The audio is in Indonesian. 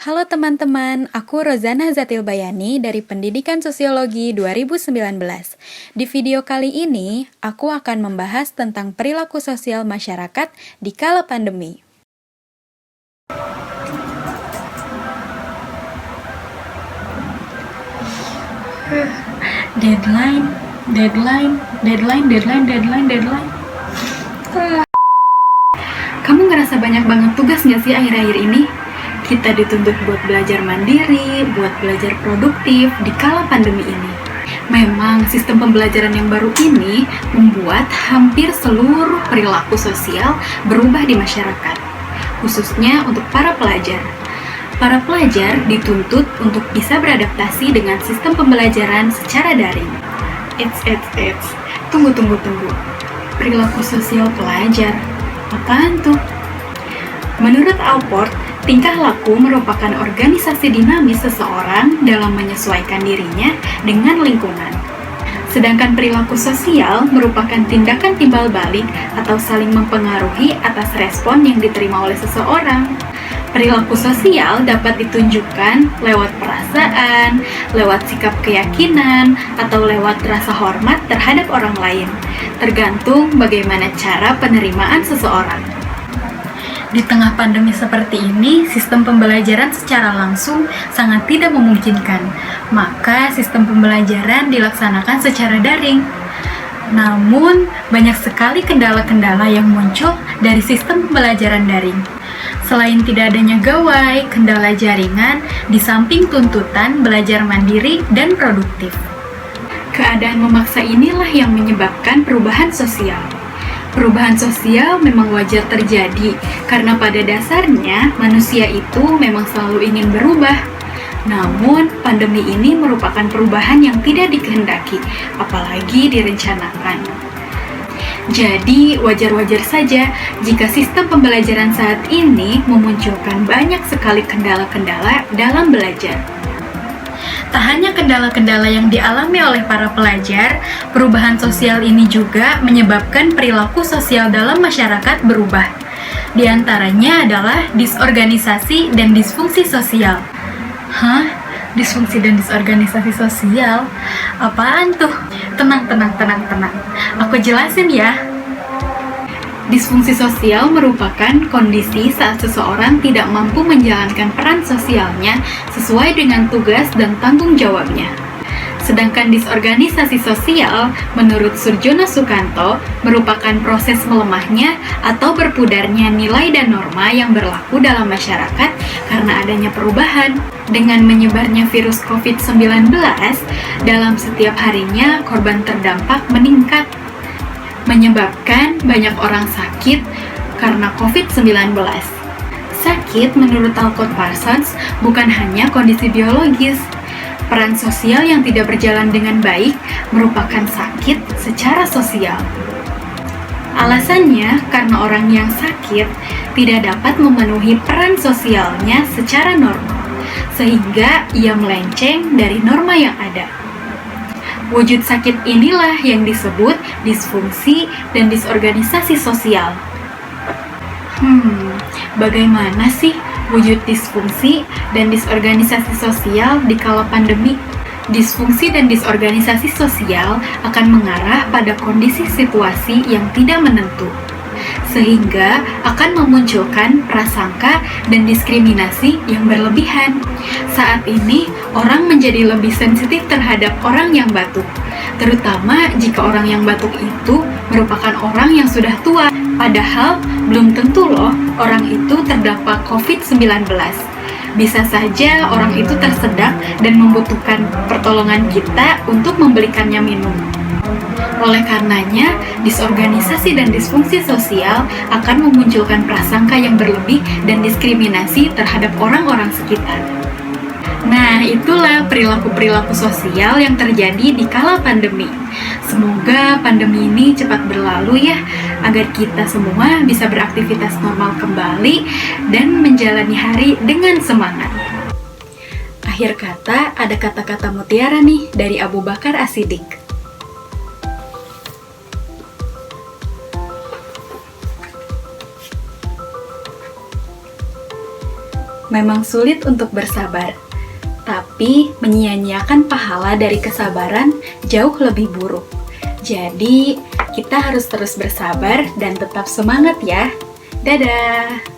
Halo teman-teman, aku Rozana Zatilbayani dari Pendidikan Sosiologi 2019. Di video kali ini, aku akan membahas tentang perilaku sosial masyarakat di kala pandemi. Deadline. Kamu ngerasa banyak banget tugas nggak sih akhir-akhir ini? Kita dituntut buat belajar mandiri, buat belajar produktif di kala pandemi ini. Memang sistem pembelajaran yang baru ini membuat hampir seluruh perilaku sosial berubah di masyarakat, khususnya untuk para pelajar. Para pelajar dituntut untuk bisa beradaptasi dengan sistem pembelajaran secara daring. Tunggu. Perilaku sosial pelajar. Apaan tuh? Menurut Alport, tingkah laku merupakan organisasi dinamis seseorang dalam menyesuaikan dirinya dengan lingkungan. Sedangkan perilaku sosial merupakan tindakan timbal balik atau saling mempengaruhi atas respon yang diterima oleh seseorang. Perilaku sosial dapat ditunjukkan lewat perasaan, lewat sikap keyakinan, atau lewat rasa hormat terhadap orang lain, tergantung bagaimana cara penerimaan seseorang. Di tengah pandemi seperti ini, sistem pembelajaran secara langsung sangat tidak memungkinkan, maka sistem pembelajaran dilaksanakan secara daring. Namun, banyak sekali kendala-kendala yang muncul dari sistem pembelajaran daring. Selain tidak adanya gawai, kendala jaringan, di samping tuntutan belajar mandiri dan produktif. Keadaan memaksa inilah yang menyebabkan perubahan sosial. Perubahan sosial memang wajar terjadi, karena pada dasarnya manusia itu memang selalu ingin berubah. Namun, pandemi ini merupakan perubahan yang tidak dikehendaki, apalagi direncanakan. Jadi, wajar-wajar saja jika sistem pembelajaran saat ini memunculkan banyak sekali kendala-kendala dalam belajar. Tak hanya kendala-kendala yang dialami oleh para pelajar, perubahan sosial ini juga menyebabkan perilaku sosial dalam masyarakat berubah. Di antaranya adalah disorganisasi dan disfungsi sosial. Disfungsi dan disorganisasi sosial? Apaan tuh? Tenang. Aku jelasin ya. Disfungsi sosial merupakan kondisi saat seseorang tidak mampu menjalankan peran sosialnya sesuai dengan tugas dan tanggung jawabnya. Sedangkan disorganisasi sosial, menurut Surjono Sukanto, merupakan proses melemahnya atau berpudarnya nilai dan norma yang berlaku dalam masyarakat karena adanya perubahan. Dengan menyebarnya virus COVID-19, dalam setiap harinya korban terdampak meningkat, menyebabkan banyak orang sakit karena COVID-19. Sakit menurut Alcott Parsons bukan hanya kondisi biologis. Peran sosial yang tidak berjalan dengan baik merupakan sakit secara sosial. Alasannya karena orang yang sakit tidak dapat memenuhi peran sosialnya secara normal, sehingga ia melenceng dari norma yang ada. Wujud sakit inilah yang disebut disfungsi dan disorganisasi sosial. Bagaimana sih wujud disfungsi dan disorganisasi sosial di kala pandemi? Disfungsi dan disorganisasi sosial akan mengarah pada kondisi situasi yang tidak menentu, sehingga akan memunculkan prasangka dan diskriminasi yang berlebihan. Saat ini, orang menjadi lebih sensitif terhadap orang yang batuk, terutama jika orang yang batuk itu merupakan orang yang sudah tua. Padahal, belum tentu loh orang itu terdampak COVID-19. Bisa saja orang itu tersedak dan membutuhkan pertolongan kita untuk membelikannya minum. Oleh karenanya, disorganisasi dan disfungsi sosial akan memunculkan prasangka yang berlebih dan diskriminasi terhadap orang-orang sekitar. Nah, itulah perilaku-perilaku sosial yang terjadi di kala pandemi. Semoga pandemi ini cepat berlalu ya, agar kita semua bisa beraktivitas normal kembali dan menjalani hari dengan semangat. Akhir kata, ada kata-kata mutiara nih dari Abu Bakar As-Siddiq. memang sulit untuk bersabar, tapi menyia-nyiakan pahala dari kesabaran jauh lebih buruk. Jadi, kita harus terus bersabar dan tetap semangat ya. Dadah!